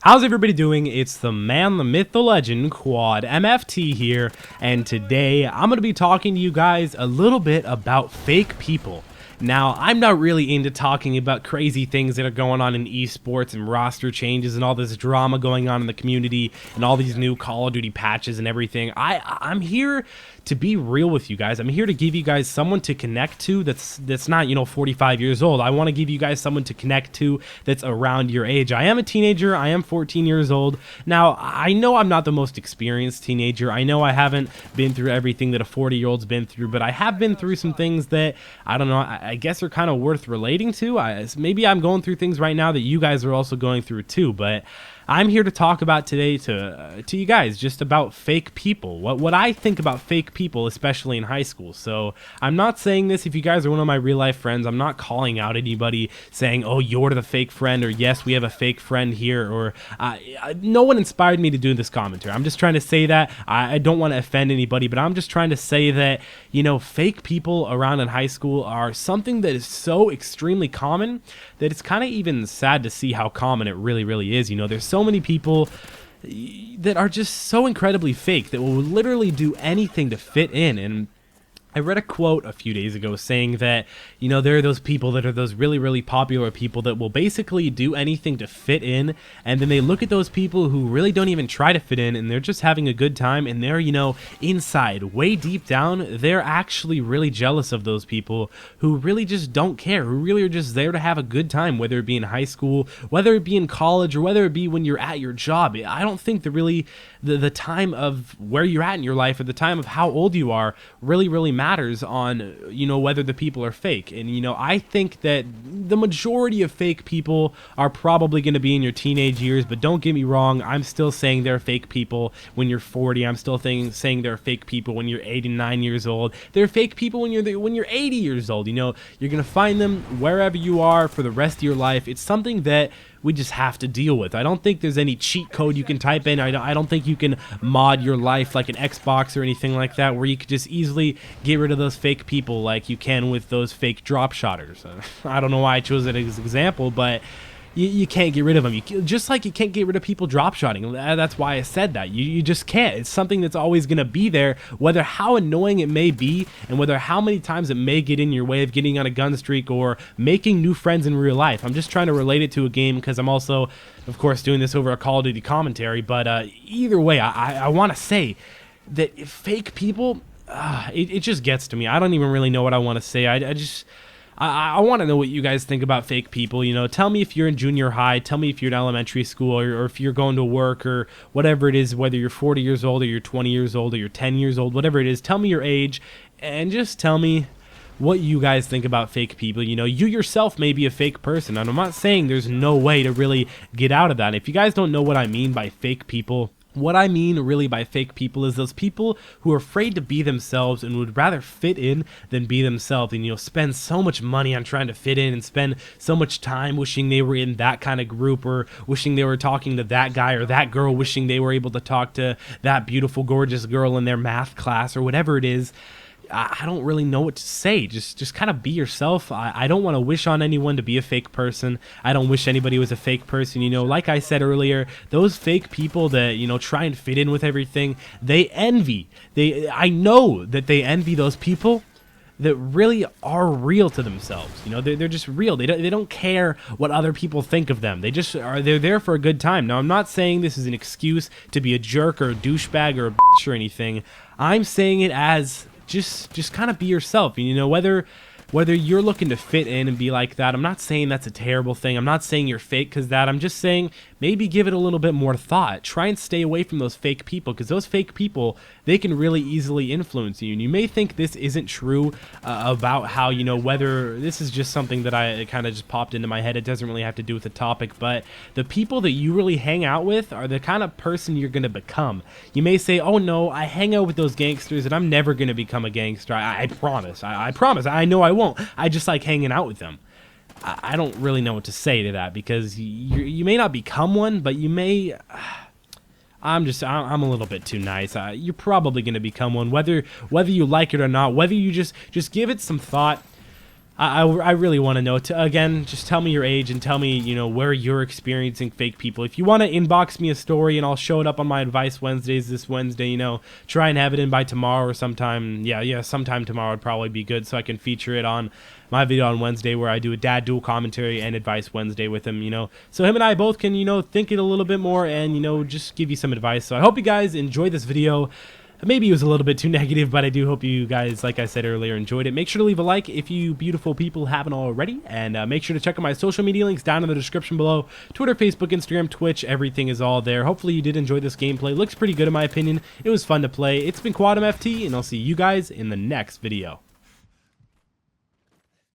How's everybody doing? It's the man, the myth, the legend, Quadmft here, and today I'm going to be talking to you guys a little bit about fake people. Now, I'm not really into talking about crazy things that are going on in esports and roster changes and all this drama going on in the community and all these new Call of Duty patches and everything. I'm here to be real with you guys. I'm here to give you guys someone to connect to that's not, 45 years old. I want to give you guys someone to connect to that's around your age. I am a teenager. I am 14 years old. Now, I know I'm not the most experienced teenager. I know I haven't been through everything that a 40-year-old's been through, but I have been through some things that, I don't know, I guess are kind of worth relating to. Maybe I'm going through things right now that you guys are also going through too, but I'm here to talk about today to you guys just about fake people, what I think about fake people, especially in high school. So I'm not saying this if you guys are one of my real life friends. I'm not calling out anybody saying, oh, you're the fake friend, or yes, we have a fake friend here, or no one inspired me to do this commentary. I'm just trying to say that. I don't want to offend anybody, but I'm just trying to say that, fake people around in high school are something that is so extremely common that it's kind of even sad to see how common it really is. There's so many people that are just so incredibly fake that will literally do anything to fit in. And I read a quote a few days ago saying that, there are those people that are those really popular people that will basically do anything to fit in, and then they look at those people who really don't even try to fit in, and they're just having a good time, and they're, inside, way deep down, they're actually really jealous of those people who really just don't care, who really are just there to have a good time, whether it be in high school, whether it be in college, or whether it be when you're at your job. I don't think the time of where you're at in your life, or the time of how old you are, really matters on whether the people are fake. And I think that the majority of fake people are probably going to be in your teenage years, but don't get me wrong, I'm still saying they're fake people when you're 40. I'm still saying they're fake people when you're 89 years old. They're fake people when you're 80 years old. You're going to find them wherever you are for the rest of your life. It's something that we just have to deal with. I don't think there's any cheat code you can type in. I don't think you can mod your life like an Xbox or anything like that, where you could just easily get rid of those fake people like you can with those fake drop shotters. I don't know why I chose it as an example, but you can't get rid of them. Just like you can't get rid of people drop shotting. That's why I said that. You just can't. It's something that's always going to be there, whether how annoying it may be, and whether how many times it may get in your way of getting on a gun streak or making new friends in real life. I'm just trying to relate it to a game because I'm also, of course, doing this over a Call of Duty commentary. But either way, I want to say that fake people, it just gets to me. I don't even really know what I want to say. I want to know what you guys think about fake people. Tell me if you're in junior high. Tell me if you're in elementary school, or if you're going to work, or whatever it is, whether you're 40 years old or you're 20 years old or you're 10 years old, whatever it is. Tell me your age and just tell me what you guys think about fake people. You yourself may be a fake person, and I'm not saying there's no way to really get out of that. If you guys don't know what I mean by fake people, what I mean really by fake people is those people who are afraid to be themselves and would rather fit in than be themselves, and spend so much money on trying to fit in and spend so much time wishing they were in that kind of group, or wishing they were talking to that guy or that girl, wishing they were able to talk to that beautiful, gorgeous girl in their math class or whatever it is. I don't really know what to say. Just kind of be yourself. I don't want to wish on anyone to be a fake person. I don't wish anybody was a fake person. Like I said earlier, those fake people that, try and fit in with everything, they envy. I know that they envy those people that really are real to themselves. They're just real. They don't care what other people think of them. They're there for a good time. Now, I'm not saying this is an excuse to be a jerk or a douchebag or a bitch or anything. I'm saying it as just kind of be yourself. Whether you're looking to fit in and be like that, I'm not saying that's a terrible thing. I'm not saying you're fake because that. I'm just saying maybe give it a little bit more thought. Try and stay away from those fake people, because those fake people, they can really easily influence you. And you may think this isn't true about how, whether this is just something that it kind of just popped into my head. It doesn't really have to do with the topic, but the people that you really hang out with are the kind of person you're going to become. You may say, oh no, I hang out with those gangsters and I'm never going to become a gangster. I promise. I promise. I know I won't. I just like hanging out with them. I don't really know what to say to that, because you may not become one, but you may. I'm a little bit too nice. You're probably going to become one, whether you like it or not. Whether you just give it some thought. I really want to know. Again, just tell me your age and tell me, you know, where you're experiencing fake people. If you want to inbox me a story and I'll show it up on my Advice Wednesdays this Wednesday, you know, try and have it in by tomorrow or sometime. Yeah, sometime tomorrow would probably be good so I can feature it on my video on Wednesday where I do a dad dual commentary and Advice Wednesday with him, you know. So him and I both can, you know, think it a little bit more and, you know, just give you some advice. So I hope you guys enjoyed this video. Maybe it was a little bit too negative, but I do hope you guys, like I said earlier, enjoyed it. Make sure to leave a like if you beautiful people haven't already, and make sure to check out my social media links down in the description below. Twitter, Facebook, Instagram, Twitch, everything is all there. Hopefully you did enjoy this gameplay. Looks pretty good in my opinion. It was fun to play. It's been Quadmft, and I'll see you guys in the next video.